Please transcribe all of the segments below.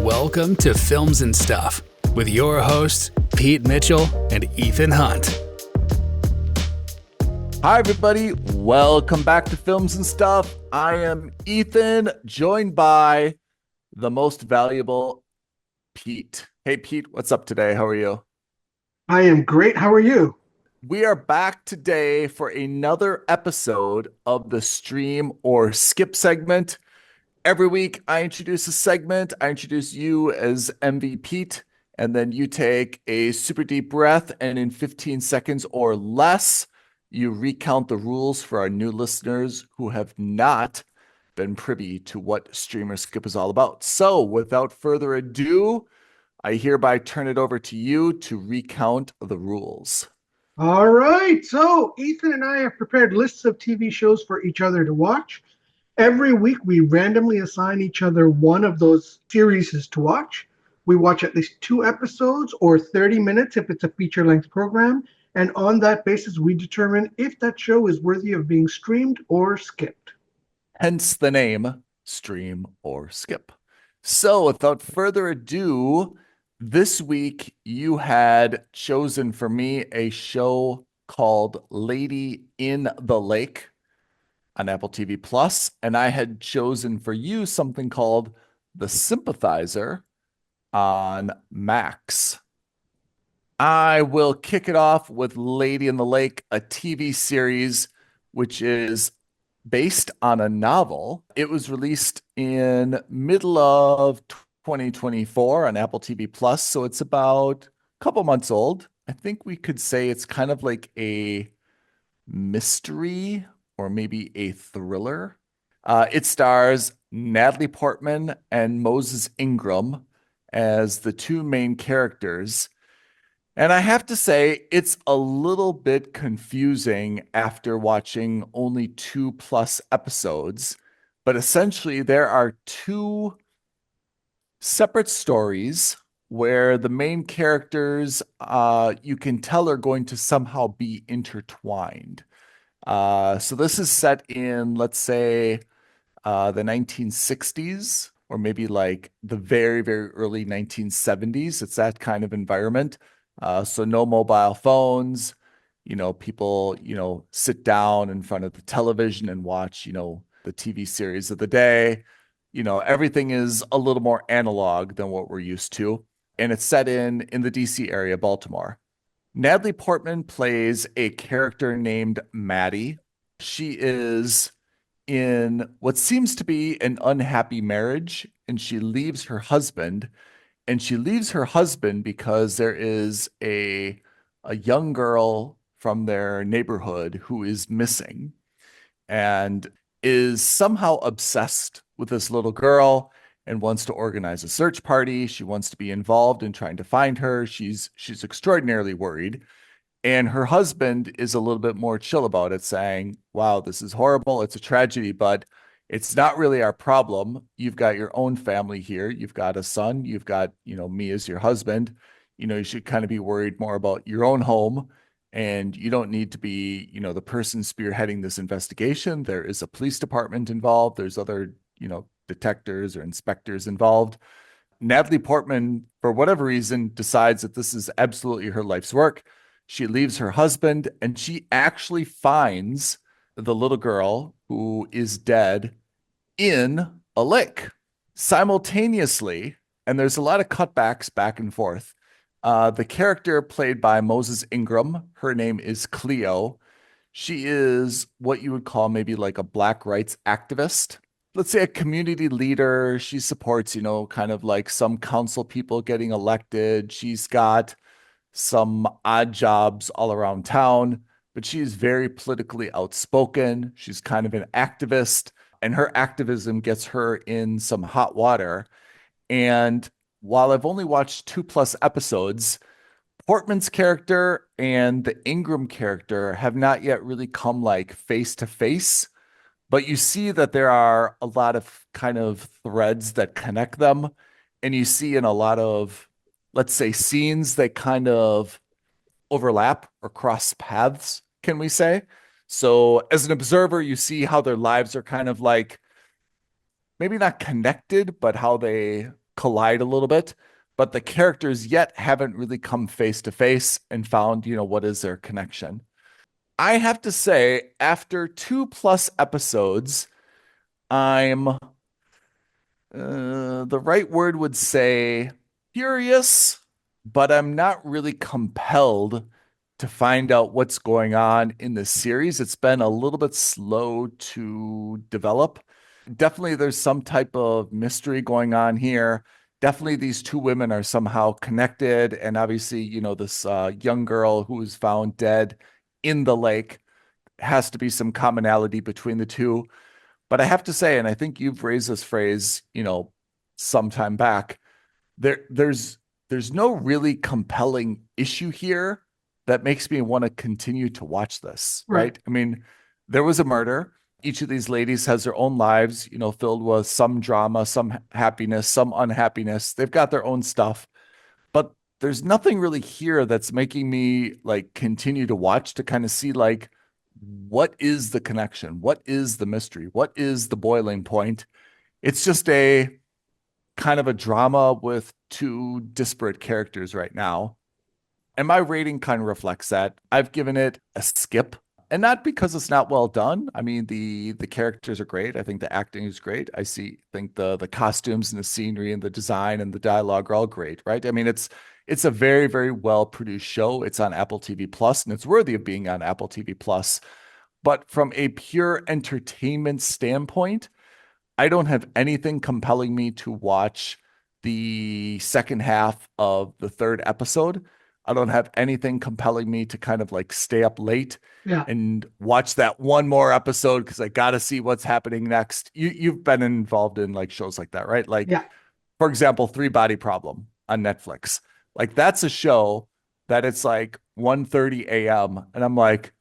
Welcome to Films and Stuff with your hosts, Pete Mitchell and Ethan Hunt. Hi, everybody. Welcome back to Films and Stuff. I am Ethan, joined by the most valuable Pete. Hey, Pete, what's up today? How are you? I am great. How are you? We are back today for another episode of the Stream or Skip segment. Every week, I introduce a segment. I introduce you as MV Pete, and then you take a super deep breath, and in 15 seconds or less, you recount the rules for our new listeners who have not been privy to what Stream or Skip is all about. So, without further ado, I hereby turn it over to you to recount the rules. All right. So, Ethan and I have prepared lists of TV shows for each other to watch. Every week, we randomly assign each other one of those series to watch. We watch at least 2 episodes or 30 minutes if it's a feature length program. And on that basis, we determine if that show is worthy of being streamed or skipped. Hence the name Stream or Skip. So, without further ado, this week you had chosen for me a show called Lady in the Lake on Apple TV Plus, and I had chosen for you something called The Sympathizer on Max. I will kick it off with Lady in the Lake, a TV series which is based on a novel. It was released in middle of 2024 on Apple TV Plus, so it's about a couple months old. I think we could say it's kind of like a mystery or maybe a thriller. It stars Natalie Portman and Moses Ingram as the two main characters. And I have to say, it's a little bit confusing after watching only 2+ episodes. But essentially, there are two separate stories where the main characters, you can tell, are going to somehow be intertwined. So this is set in, let's say, the 1960s, or maybe like the very, very early 1970s. It's that kind of environment. So no mobile phones, people, sit down in front of the television and watch, the TV series of the day. Everything is a little more analog than what we're used to. And it's set in the DC area, Baltimore. Natalie Portman plays a character named Maddie. She is in what seems to be an unhappy marriage, and she leaves her husband. And she leaves her husband because there is a young girl from their neighborhood who is missing and is somehow obsessed with this little girl and wants to organize a search party. She wants to be involved in trying to find her. She's extraordinarily worried. And her husband is a little bit more chill about it, saying, wow, this is horrible. It's a tragedy, but it's not really our problem. You've got your own family here. You've got a son. You've got, me as your husband. You should kind of be worried more about your own home. And you don't need to be, the person spearheading this investigation. There is a police department involved. There's other, detectives or inspectors involved. Natalie Portman, for whatever reason, decides that this is absolutely her life's work. She leaves her husband and she actually finds the little girl who is dead in a lake simultaneously. And there's a lot of cutbacks back and forth. The character played by Moses Ingram, her name is Cleo. She is what you would call maybe like a Black rights activist. Let's say a community leader. She supports, kind of like some council people getting elected. She's got some odd jobs all around town, but she's very politically outspoken. She's kind of an activist, and her activism gets her in some hot water. And while I've only watched 2+ episodes, Portman's character and the Ingram character have not yet really come like face to face, but you see that there are a lot of kind of threads that connect them. And you see in a lot of, let's say, scenes that kind of overlap or cross paths, can we say? So as an observer, you see how their lives are kind of like maybe not connected, but how they collide a little bit, but the characters yet haven't really come face to face and found, what is their connection. I have to say, after 2+ episodes, I'm the right word would say curious, but I'm not really compelled to find out what's going on in the series. It's been a little bit slow to develop. Definitely there's some type of mystery going on here. Definitely these two women are somehow connected. And obviously, this young girl who was found dead in the lake has to be some commonality between the two. But I have to say, and I think you've raised this phrase, some time back, there's no really compelling issue here that makes me want to continue to watch this, right? I mean, there was a murder. Each of these ladies has their own lives, filled with some drama, some happiness, some unhappiness. They've got their own stuff, but there's nothing really here that's making me like continue to watch to kind of see like, what is the connection? What is the mystery? What is the boiling point? It's just a kind of a drama with two disparate characters right now. And my rating kind of reflects that. I've given it a skip, and not because it's not well done. I mean, the characters are great. I think the acting is great. Think the costumes and the scenery and the design and the dialogue are all great, right? I mean, it's a very, very well produced show. It's on Apple TV Plus, and it's worthy of being on Apple TV Plus. But from a pure entertainment standpoint, I don't have anything compelling me to watch the second half of the third episode. I don't have anything compelling me to kind of like stay up late and watch that one more episode because I got to see what's happening next. You've been involved in like shows like that, right? Like, for example, Three Body Problem on Netflix. Like that's a show that it's like 1:30 a.m. and I'm like,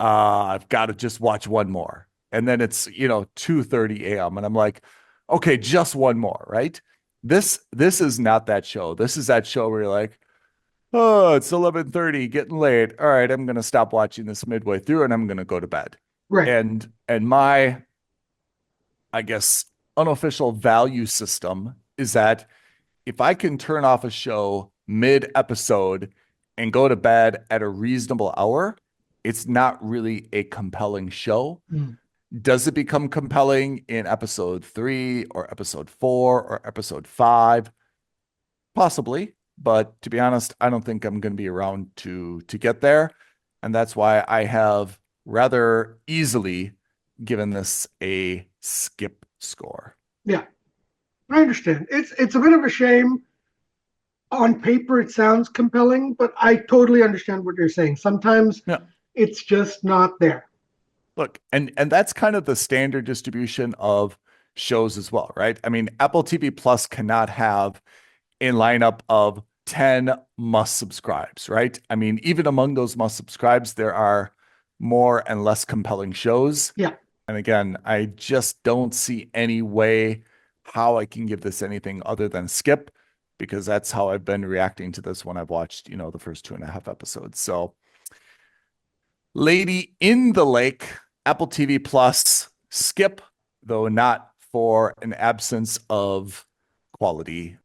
I've got to just watch one more. And then it's, 2:30 a.m. and I'm like, okay, just one more, right? This is not that show. This is that show where you're like, oh, it's 11:30, getting late. All right, I'm going to stop watching this midway through and I'm going to go to bed. Right. And my, I guess, unofficial value system is that if I can turn off a show mid-episode and go to bed at a reasonable hour, it's not really a compelling show. Does it become compelling in episode 3 or episode 4 or episode 5? Possibly. But to be honest, I don't think I'm going to be around to get there. And that's why I have rather easily given this a skip score. Yeah, I understand. It's a bit of a shame. On paper, it sounds compelling, but I totally understand what you're saying. Sometimes it's just not there. Look, and that's kind of the standard distribution of shows as well, right? I mean, Apple TV Plus cannot have a lineup of 10 must subscribes, right? I mean, even among those must subscribes, there are more and less compelling shows. Yeah. And again, I just don't see any way how I can give this anything other than skip, because that's how I've been reacting to this when I've watched, the first 2.5 episodes. So Lady in the Lake, Apple TV Plus, skip, though not for an absence of quality.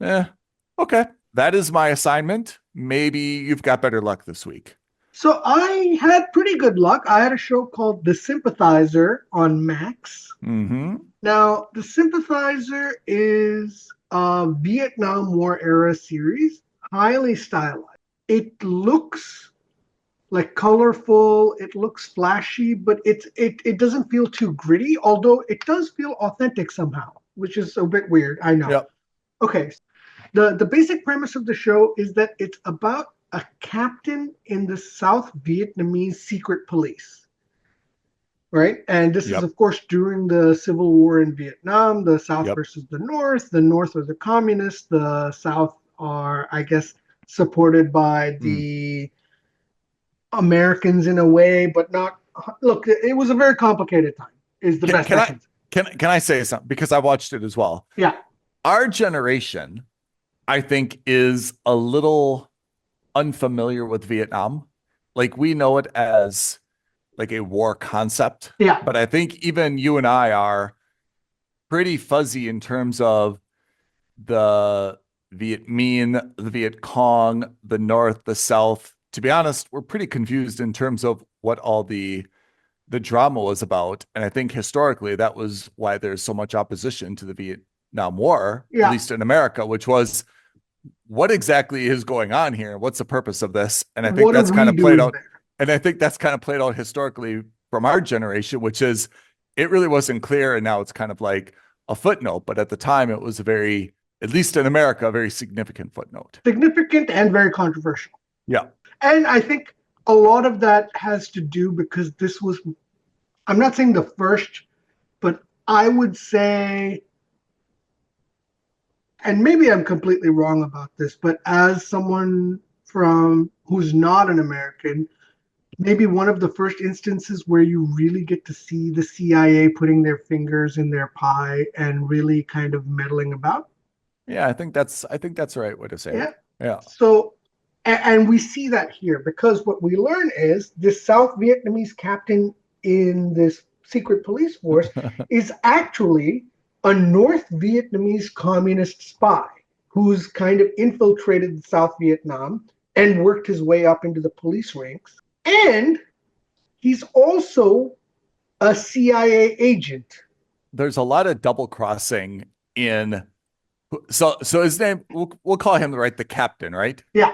Okay. That is my assignment. Maybe you've got better luck this week. So I had pretty good luck. I had a show called The Sympathizer on Max. Now, The Sympathizer is a Vietnam War era series, highly stylized. It looks like colorful, it looks flashy, but it doesn't feel too gritty, although it does feel authentic somehow, which is a bit weird, I know. Yep. Okay, the basic premise of the show is that it's about a captain in the South Vietnamese secret police, right? And this is, of course, during the Civil War in Vietnam, the South versus the North. The North are the communists, the South are, I guess, supported by the Americans in a way, but not. Look, it was a very complicated time. Is the best I can say. Can I say something? Because I watched it as well. Yeah. Our generation, I think, is a little unfamiliar with Vietnam. Like, we know it as like a war concept. Yeah. But I think even you and I are pretty fuzzy in terms of the Viet Minh, the Viet Cong, the North, the South. To be honest, we're pretty confused in terms of what all the drama was about. And I think historically that was why there's so much opposition to the Vietnam War, at Yeah. least in America, which was what exactly is going on here? What's the purpose of this? And I think What are that's kind we of played doing out. there? And I think that's kind of played out historically from our generation, which is it really wasn't clear. And now it's kind of like a footnote. But at the time, it was a very, at least in America, a very significant footnote. Significant and very controversial. Yeah. And I think a lot of that has to do because this was, I'm not saying the first, but I would say, and maybe I'm completely wrong about this, but as someone from who's not an American, maybe one of the first instances where you really get to see the CIA putting their fingers in their pie and really kind of meddling about. Yeah, I think that's the right way to say Yeah. it. Yeah. So, and we see that here because what we learn is this South Vietnamese captain in this secret police force is actually a North Vietnamese communist spy who's kind of infiltrated South Vietnam and worked his way up into the police ranks. And he's also a CIA agent. There's a lot of double crossing in. So his name, we'll call him the captain, right? Yeah.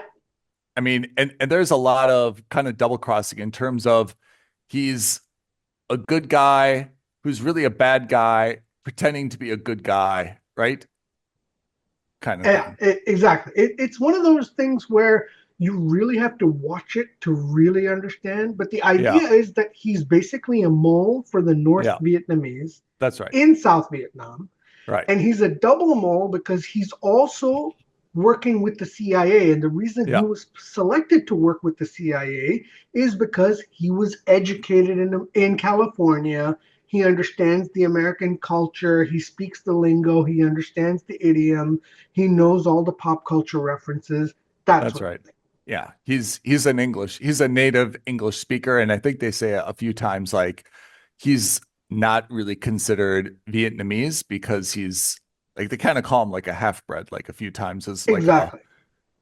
I mean, and there's a lot of kind of double crossing in terms of he's a good guy who's really a bad guy pretending to be a good guy, right? Kind of thing. Exactly. It's one of those things where you really have to watch it to really understand. But the idea is that he's basically a mole for the North Vietnamese. That's right. In South Vietnam. Right. And he's a double mole because he's also working with the CIA. And the reason he was selected to work with the CIA is because he was educated in California. He understands the American culture. He speaks the lingo. He understands the idiom. He knows all the pop culture references. That's right. Yeah. He's a native English speaker. And I think they say a few times, like, he's not really considered Vietnamese because he's like, they kind of call him like a half-bred, like a few times as like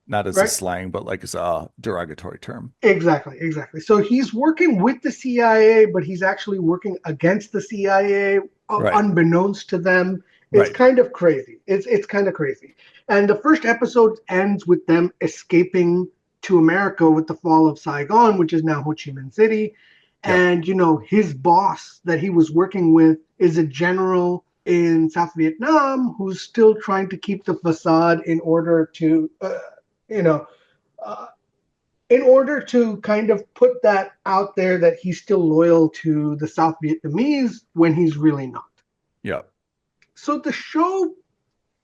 not as a slang, but like as a derogatory term. Exactly. So he's working with the CIA, but he's actually working against the CIA, unbeknownst to them. It's kind of crazy. It's kind of crazy. And the first episode ends with them escaping to America with the fall of Saigon, which is now Ho Chi Minh City. And, his boss that he was working with is a general in South Vietnam who's still trying to keep the facade in order to, kind of put that out there that he's still loyal to the South Vietnamese when he's really not. Yeah. So the show,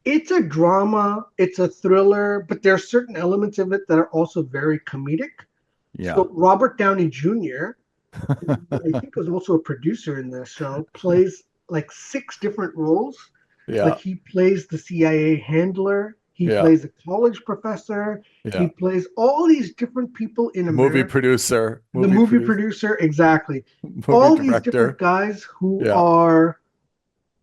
it's a drama, it's a thriller, but there are certain elements of it that are also very comedic. Yeah. So Robert Downey Jr., I think was also a producer in this show, plays like 6 different roles. Yeah. Like he plays the CIA handler. He plays a college professor. Yeah. He plays all these different people in America. Movie producer. The movie producer, exactly. Movie all director. These different guys who are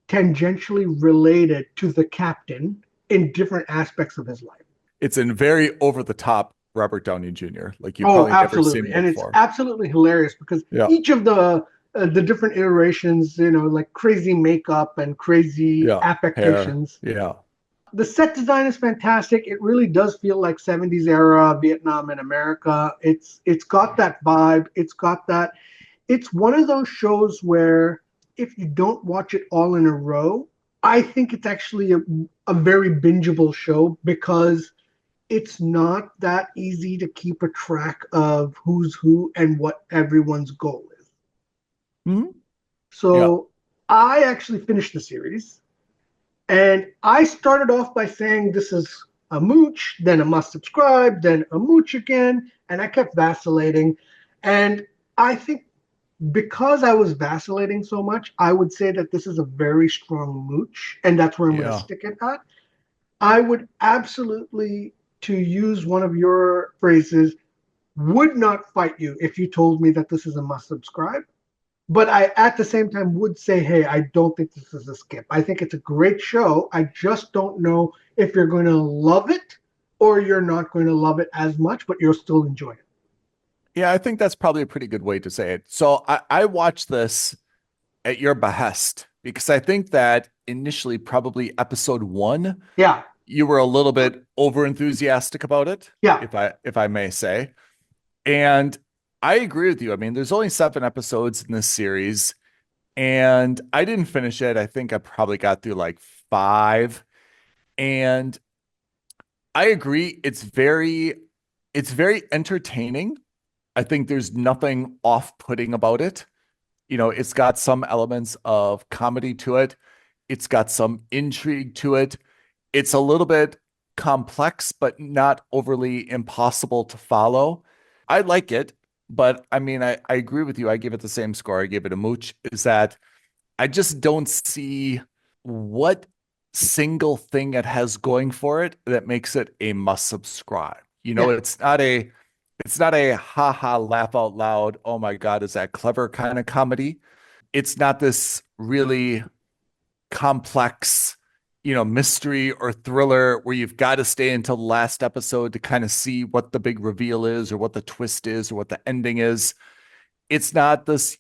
tangentially related to the captain in different aspects of his life. It's in very over-the-top Robert Downey Jr. Like you probably never seen and before. It's absolutely hilarious because each of the different iterations, like crazy makeup and crazy affectations. Hair. Yeah. The set design is fantastic. It really does feel like 70s era Vietnam and America. It's got that vibe. It's one of those shows where if you don't watch it all in a row, I think it's actually a very bingeable show because it's not that easy to keep a track of who's who and what everyone's goal is. Mm-hmm. So I actually finished the series, and I started off by saying this is a mooch, then a must subscribe, then a mooch again, and I kept vacillating. And I think because I was vacillating so much, I would say that this is a very strong mooch, and that's where I'm going to stick it at. I would absolutely, to use one of your phrases, would not fight you if you told me that this is a must subscribe. But I, at the same time, would say, hey, I don't think this is a skip. I think it's a great show. I just don't know if you're going to love it or you're not going to love it as much, but you'll still enjoy it. Yeah, I think that's probably a pretty good way to say it. So I watched this at your behest because I think that initially, probably episode one, Yeah, you were a little bit over enthusiastic about it, yeah. if I may say. And I agree with you. I mean, there's only 7 episodes in this series, and I didn't finish it. I think I probably got through like 5. And I agree, it's very entertaining. I think there's nothing off-putting about it. You know, it's got some elements of comedy to it. It's got some intrigue to it. It's a little bit complex, but not overly impossible to follow. I like it, but I mean, I agree with you. I give it the same score I gave it a mooch, is that I just don't see what single thing it has going for it that makes it a must subscribe. You know, Yeah. it's not a ha ha laugh out loud, oh my God, is that clever kind of comedy. It's not this really complex, mystery or thriller where you've got to stay until the last episode to kind of see what the big reveal is or what the twist is or what the ending is. It's not this,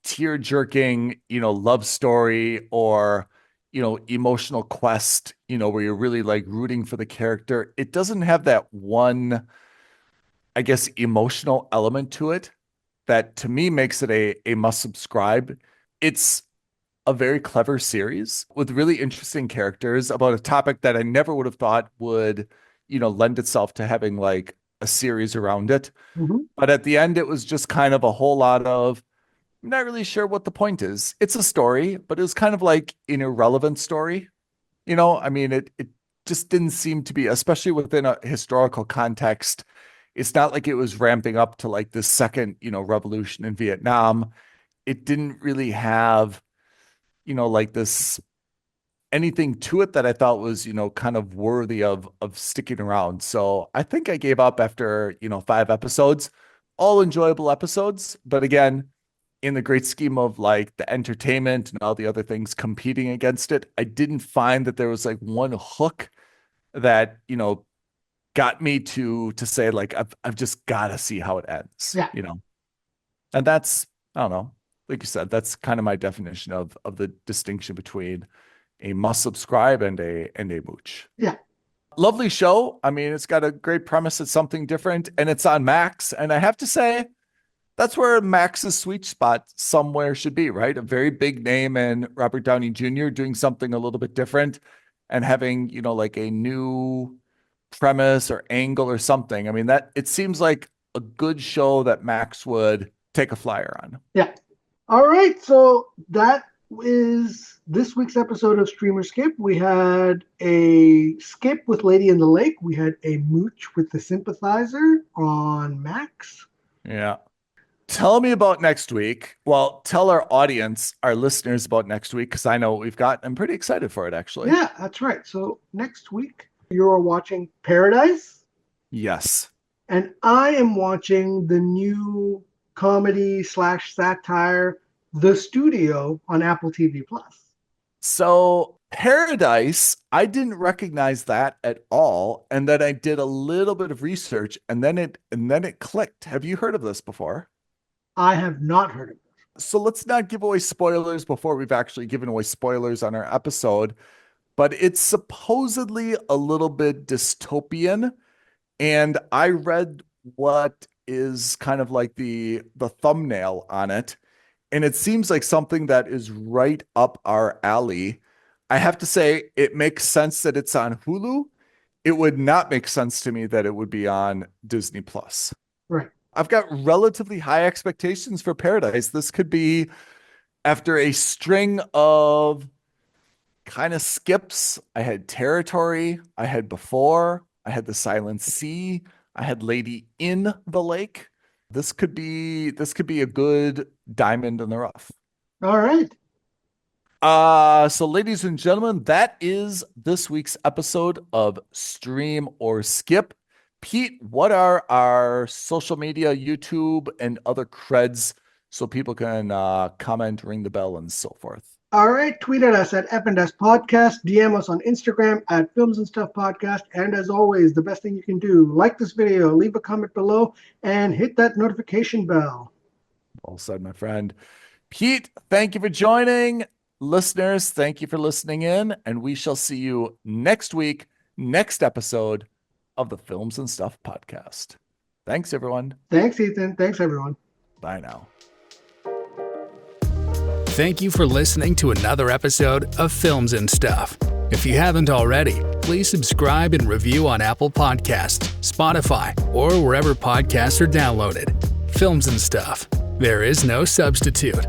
tear jerking, love story or, emotional quest, where you're really like rooting for the character. It doesn't have that one, I guess, emotional element to it that to me makes it a must subscribe. It's a very clever series with really interesting characters about a topic that I never would have thought would, lend itself to having like a series around it. Mhm. But at the end, it was just kind of a whole lot of, I'm not really sure what the point is. It's a story, but it was kind of like an irrelevant story. I mean, it just didn't seem to be, especially within a historical context. It's not like it was ramping up to like the second, revolution in Vietnam. It didn't really have, like this anything to it that I thought was, kind of worthy of sticking around. So I think I gave up after, 5 episodes, all enjoyable episodes. But again, in the great scheme of like the entertainment and all the other things competing against it, I didn't find that there was like one hook that, got me to say like I've just got to see how it ends, Yeah. And that's, I don't know, like you said, that's kind of my definition of the distinction between a must subscribe and a mooch. Yeah. Lovely show. I mean, it's got a great premise. It's something different, and it's on Max. And I have to say, that's where Max's sweet spot somewhere should be, right? A very big name and Robert Downey Jr. doing something a little bit different and having, like a new premise or angle or something. I mean, that it seems like a good show that Max would take a flyer on. Yeah. All right. So that is this week's episode of Streamer Skip. We had a skip with Lady in the Lake. We had a mooch with the Sympathizer on Max. Yeah. Tell me about next week. Well, tell our audience, our listeners about next week, because I know what we've got. I'm pretty excited for it, actually. Yeah, that's right. So next week, you're watching Paradise, Yes. and I am watching the new comedy slash satire, The Studio, on Apple TV Plus. So Paradise, I didn't recognize that at all. And then I did a little bit of research and then it clicked. Have you heard of this before? I have not heard of it. So let's not give away spoilers before we've actually given away spoilers on our episode, but it's supposedly a little bit dystopian. And I read what is kind of like the thumbnail on it, and it seems like something that is right up our alley. I have to say, it makes sense that it's on Hulu. It would not make sense to me that it would be on Disney Plus. Right. I've got relatively high expectations for Paradise. This could be, after a string of kind of skips. I had Territory, I had Before, I had The Silent Sea, I had Lady in the Lake. This could be a good diamond in the rough. All right. So ladies and gentlemen, that is this week's episode of Stream or Skip. Pete, what are our social media, YouTube, and other creds so people can comment, ring the bell, and so forth. All right, tweet at us at F&S Podcast, DM us on Instagram at Films and Stuff Podcast, and as always, the best thing you can do, like this video, leave a comment below, and hit that notification bell. Well said, my friend. Pete, thank you for joining. Listeners, thank you for listening in, and we shall see you next week, next episode of the Films and Stuff Podcast. Thanks, everyone. Thanks, Ethan. Thanks, everyone. Bye now. Thank you for listening to another episode of Films and Stuff. If you haven't already, please subscribe and review on Apple Podcasts, Spotify, or wherever podcasts are downloaded. Films and Stuff. There is no substitute.